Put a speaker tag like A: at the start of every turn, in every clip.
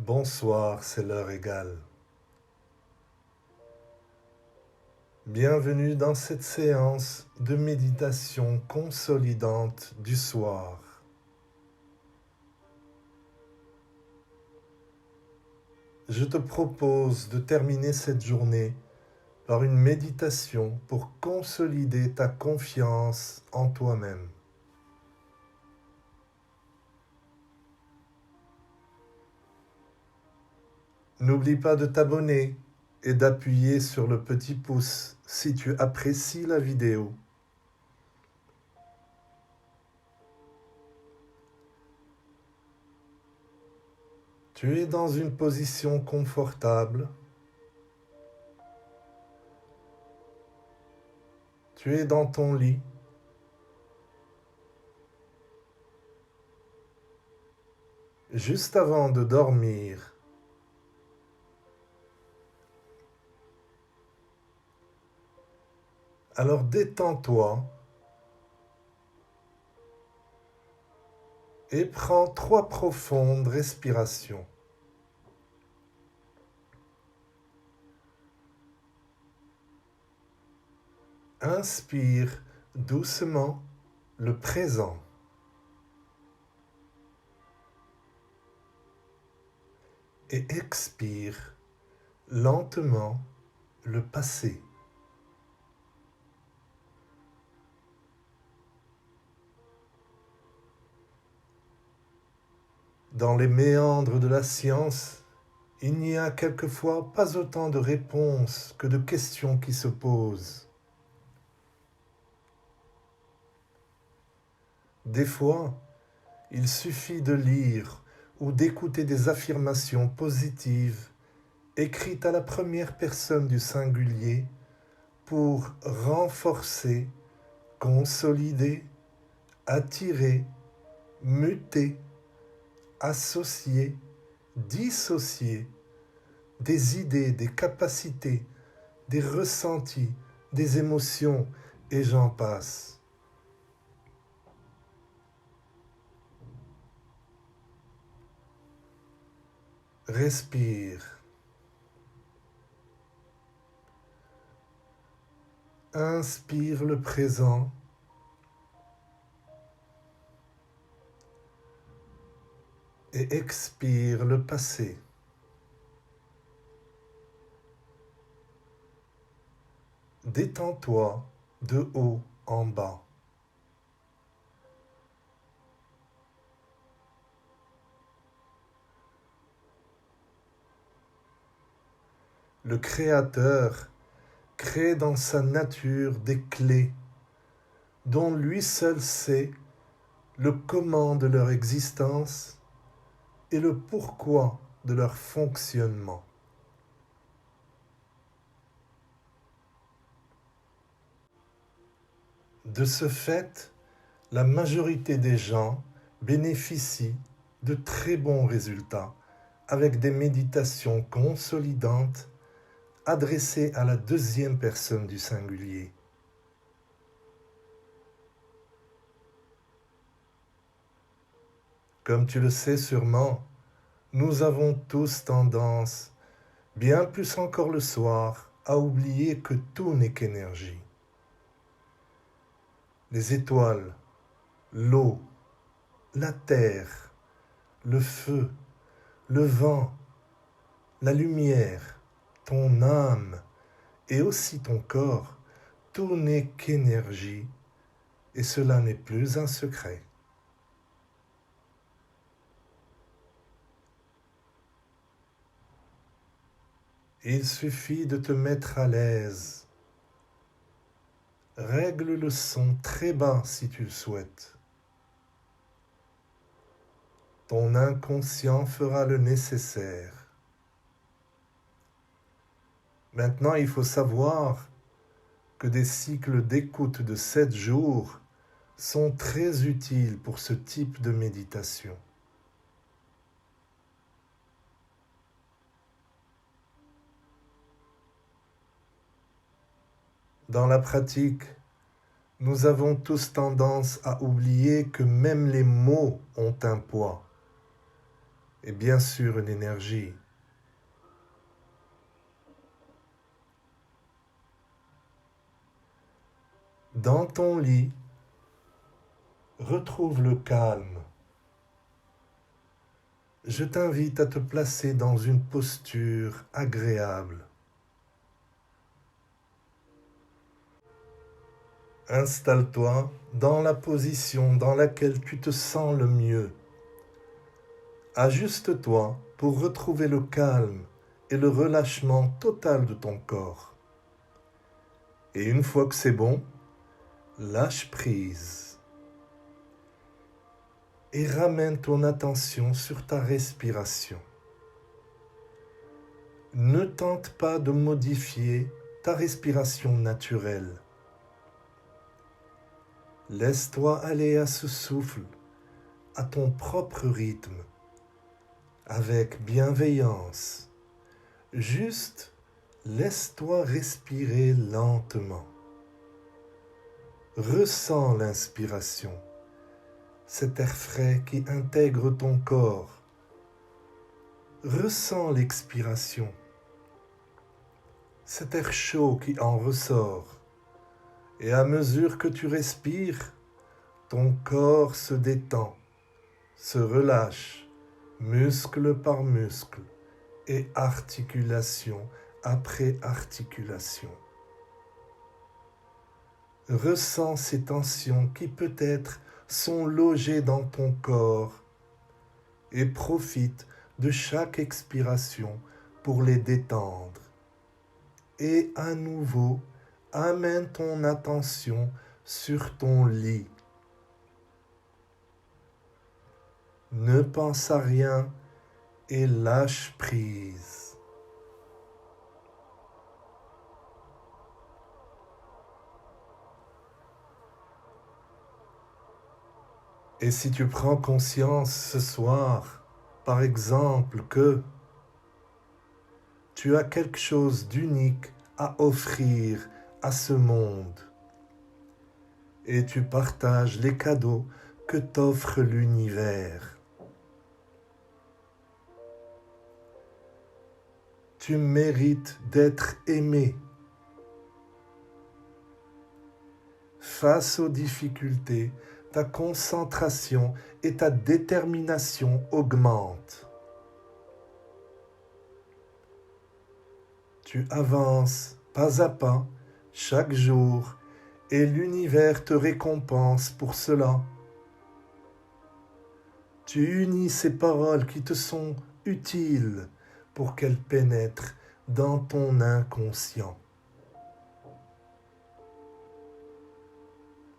A: Bonsoir, c'est l'heure égale. Bienvenue dans cette séance de méditation consolidante du soir. Je te propose de terminer cette journée par une méditation pour consolider ta confiance en toi-même. N'oublie pas de t'abonner et d'appuyer sur le petit pouce si tu apprécies la vidéo. Tu es dans une position confortable. Tu es dans ton lit. Juste avant de dormir, alors détends-toi et prends 3 profondes respirations. Inspire doucement le présent et expire lentement le passé. Dans les méandres de la science, il n'y a quelquefois pas autant de réponses que de questions qui se posent. Des fois, il suffit de lire ou d'écouter des affirmations positives écrites à la première personne du singulier pour renforcer, consolider, attirer, muter, associer, dissocier des idées, des capacités, des ressentis, des émotions, et j'en passe. Respire. Inspire le présent. Et expire le passé. Détends-toi de haut en bas. Le Créateur crée dans sa nature des clés dont lui seul sait le comment de leur existence et le pourquoi de leur fonctionnement. De ce fait, la majorité des gens bénéficient de très bons résultats avec des méditations consolidantes adressées à la deuxième personne du singulier. Comme tu le sais sûrement, nous avons tous tendance, bien plus encore le soir, à oublier que tout n'est qu'énergie. Les étoiles, l'eau, la terre, le feu, le vent, la lumière, ton âme et aussi ton corps, tout n'est qu'énergie et cela n'est plus un secret. Il suffit de te mettre à l'aise. Règle le son très bas si tu le souhaites. Ton inconscient fera le nécessaire. Maintenant, il faut savoir que des cycles d'écoute de 7 jours sont très utiles pour ce type de méditation. Dans la pratique, nous avons tous tendance à oublier que même les mots ont un poids. et bien sûr une énergie. Dans ton lit, retrouve le calme. Je t'invite à te placer dans une posture agréable. Installe-toi dans la position dans laquelle tu te sens le mieux. Ajuste-toi pour retrouver le calme et le relâchement total de ton corps. Et une fois que c'est bon, lâche prise. Et ramène ton attention sur ta respiration. Ne tente pas de modifier ta respiration naturelle. Laisse-toi aller à ce souffle, à ton propre rythme, avec bienveillance. Juste, laisse-toi respirer lentement. Ressens l'inspiration, cet air frais qui intègre ton corps. Ressens l'expiration, cet air chaud qui en ressort. Et à mesure que tu respires, ton corps se détend, se relâche, muscle par muscle et articulation après articulation. Ressens ces tensions qui peut-être sont logées dans ton corps et profite de chaque expiration pour les détendre. Et à nouveau, amène ton attention sur ton lit. Ne pense à rien et lâche prise. Et si tu prends conscience ce soir, par exemple, que tu as quelque chose d'unique à offrir à ce monde, et tu partages les cadeaux que t'offre l'univers. Tu mérites d'être aimé. Face aux difficultés, ta concentration et ta détermination augmentent. Tu avances pas à pas, chaque jour, et l'univers te récompense pour cela. Tu unis ces paroles qui te sont utiles pour qu'elles pénètrent dans ton inconscient.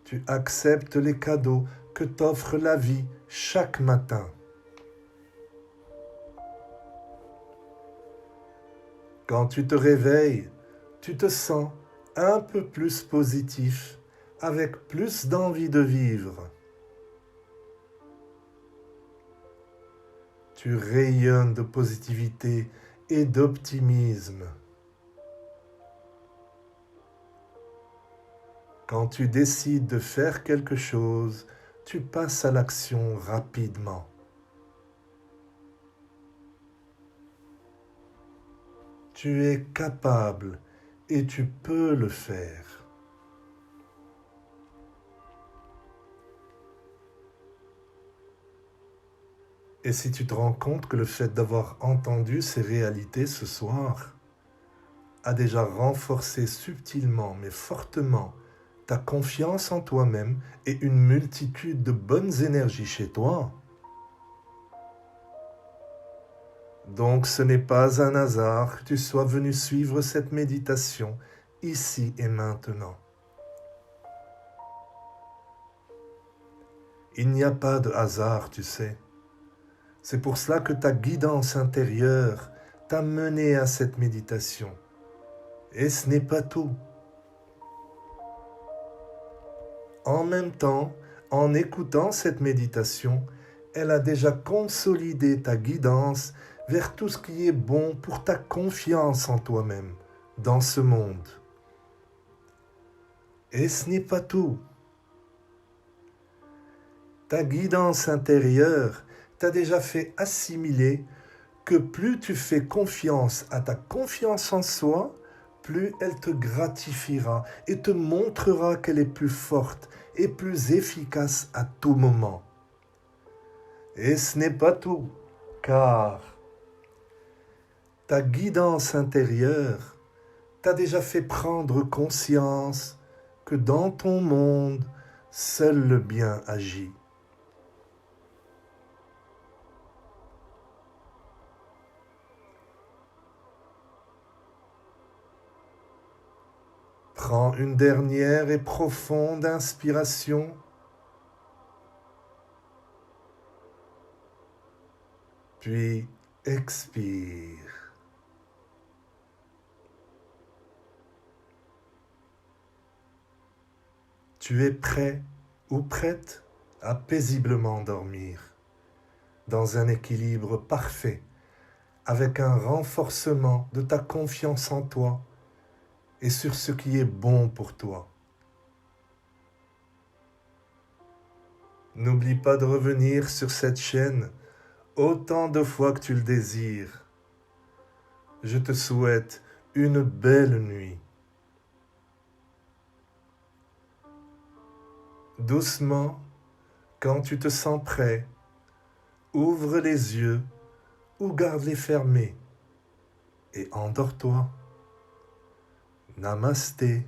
A: Tu acceptes les cadeaux que t'offre la vie chaque matin. Quand tu te réveilles, tu te sens un peu plus positif, avec plus d'envie de vivre. Tu rayonnes de positivité et d'optimisme. Quand tu décides de faire quelque chose, tu passes à l'action rapidement. Tu es capable et tu peux le faire. Et si tu te rends compte que le fait d'avoir entendu ces réalités ce soir a déjà renforcé subtilement mais fortement ta confiance en toi-même et une multitude de bonnes énergies chez toi, donc ce n'est pas un hasard que tu sois venu suivre cette méditation ici et maintenant. Il n'y a pas de hasard, tu sais. C'est pour cela que ta guidance intérieure t'a mené à cette méditation. Et ce n'est pas tout. En même temps, en écoutant cette méditation, elle a déjà consolidé ta guidance vers tout ce qui est bon pour ta confiance en toi-même, dans ce monde. Et ce n'est pas tout. Ta guidance intérieure t'a déjà fait assimiler que plus tu fais confiance à ta confiance en soi, plus elle te gratifiera et te montrera qu'elle est plus forte et plus efficace à tout moment. Et ce n'est pas tout, car ta guidance intérieure t'a déjà fait prendre conscience que dans ton monde, seul le bien agit. Prends une dernière et profonde inspiration. Puis expire. Tu es prêt ou prête à paisiblement dormir, dans un équilibre parfait, avec un renforcement de ta confiance en toi et sur ce qui est bon pour toi. N'oublie pas de revenir sur cette chaîne autant de fois que tu le désires. Je te souhaite une belle nuit. Doucement, quand tu te sens prêt, ouvre les yeux ou garde-les fermés et endors-toi. Namasté.